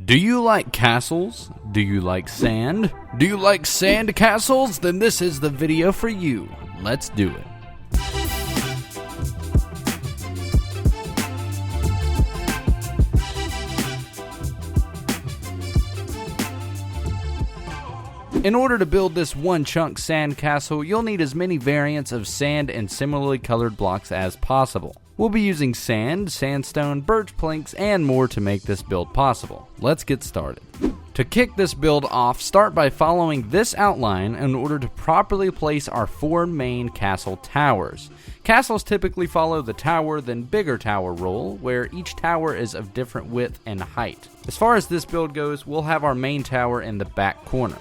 Do you like castles? Do you like sand? Do you like sand castles? Then this is the video for you. Let's do it. In order to build this one chunk sand castle, you'll need as many variants of sand and similarly colored blocks as possible. We'll be using sand, sandstone, birch planks, and more to make this build possible. Let's get started. To kick this build off, start by following this outline in order to properly place our 4 main castle towers. Castles typically follow the tower then bigger tower rule, where each tower is of different width and height. As far as this build goes, we'll have our main tower in the back corner.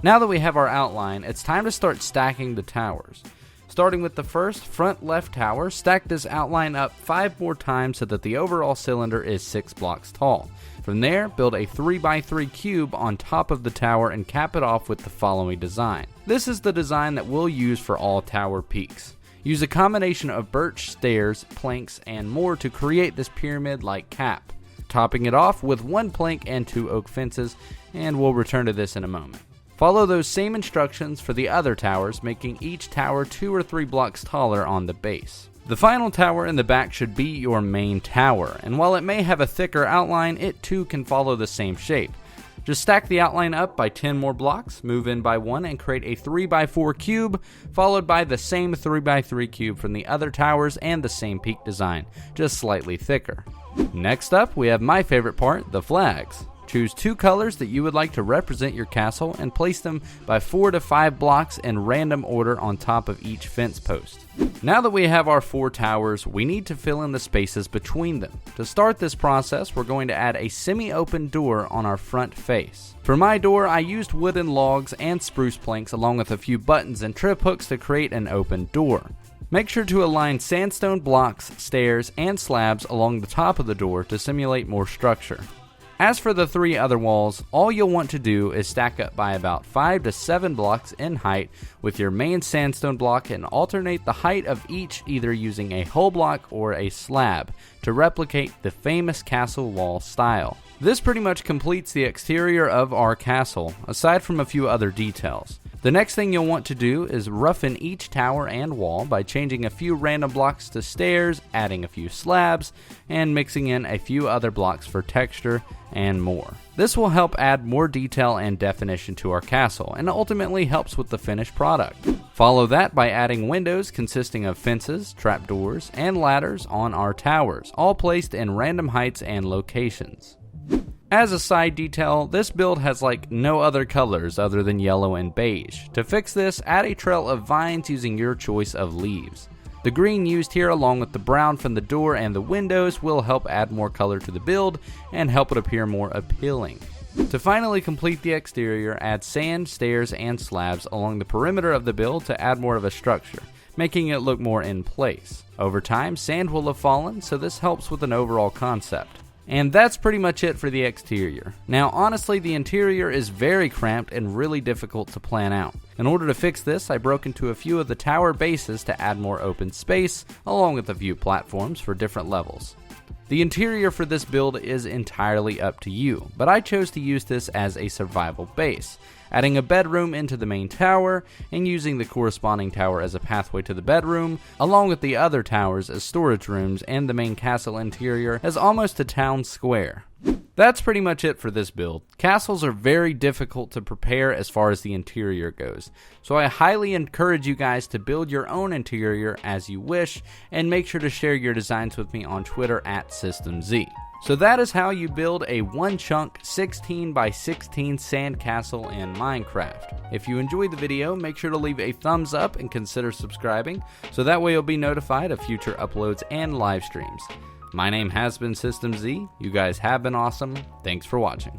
Now that we have our outline, it's time to start stacking the towers. Starting with the first front left tower, stack this outline up 5 more times so that the overall cylinder is 6 blocks tall. From there, build a 3x3 cube on top of the tower and cap it off with the following design. This is the design that we'll use for all tower peaks. Use a combination of birch, stairs, planks, and more to create this pyramid-like cap. Topping it off with 1 plank and 2 oak fences, and we'll return to this in a moment. Follow those same instructions for the other towers, making each tower 2 or 3 blocks taller on the base. The final tower in the back should be your main tower, and while it may have a thicker outline, it too can follow the same shape. Just stack the outline up by 10 more blocks, move in by 1, and create a 3x4 cube, followed by the same 3x3 cube from the other towers and the same peak design, just slightly thicker. Next up, we have my favorite part, the flags. Choose 2 colors that you would like to represent your castle and place them by 4 to 5 blocks in random order on top of each fence post. Now that we have our 4 towers, we need to fill in the spaces between them. To start this process, we're going to add a semi-open door on our front face. For my door, I used wooden logs and spruce planks along with a few buttons and trip hooks to create an open door. Make sure to align sandstone blocks, stairs, and slabs along the top of the door to simulate more structure. As for the 3 other walls, all you'll want to do is stack up by about 5 to 7 blocks in height with your main sandstone block and alternate the height of each either using a whole block or a slab to replicate the famous castle wall style. This pretty much completes the exterior of our castle, aside from a few other details. The next thing you'll want to do is roughen each tower and wall by changing a few random blocks to stairs, adding a few slabs, and mixing in a few other blocks for texture and more. This will help add more detail and definition to our castle and ultimately helps with the finished product. Follow that by adding windows consisting of fences, trapdoors, and ladders on our towers, all placed in random heights and locations. As a side detail, this build has like no other colors other than yellow and beige. To fix this, add a trail of vines using your choice of leaves. The green used here along with the brown from the door and the windows will help add more color to the build and help it appear more appealing. To finally complete the exterior, add sand, stairs, and slabs along the perimeter of the build to add more of a structure, making it look more in place. Over time, sand will have fallen, so this helps with an overall concept. And that's pretty much it for the exterior. Now honestly, the interior is very cramped and really difficult to plan out. In order to fix this, I broke into a few of the tower bases to add more open space, along with a few platforms for different levels. The interior for this build is entirely up to you, but I chose to use this as a survival base, adding a bedroom into the main tower and using the corresponding tower as a pathway to the bedroom, along with the other towers as storage rooms and the main castle interior as almost a town square. That's pretty much it for this build. Castles are very difficult to prepare as far as the interior goes, so I highly encourage you guys to build your own interior as you wish, and make sure to share your designs with me on Twitter @SystemZ. So that is how you build a one chunk 16 by 16 sand castle in Minecraft. If you enjoyed the video, make sure to leave a thumbs up and consider subscribing, so that way you'll be notified of future uploads and live streams. My name has been SystemZ. You guys have been awesome. Thanks for watching.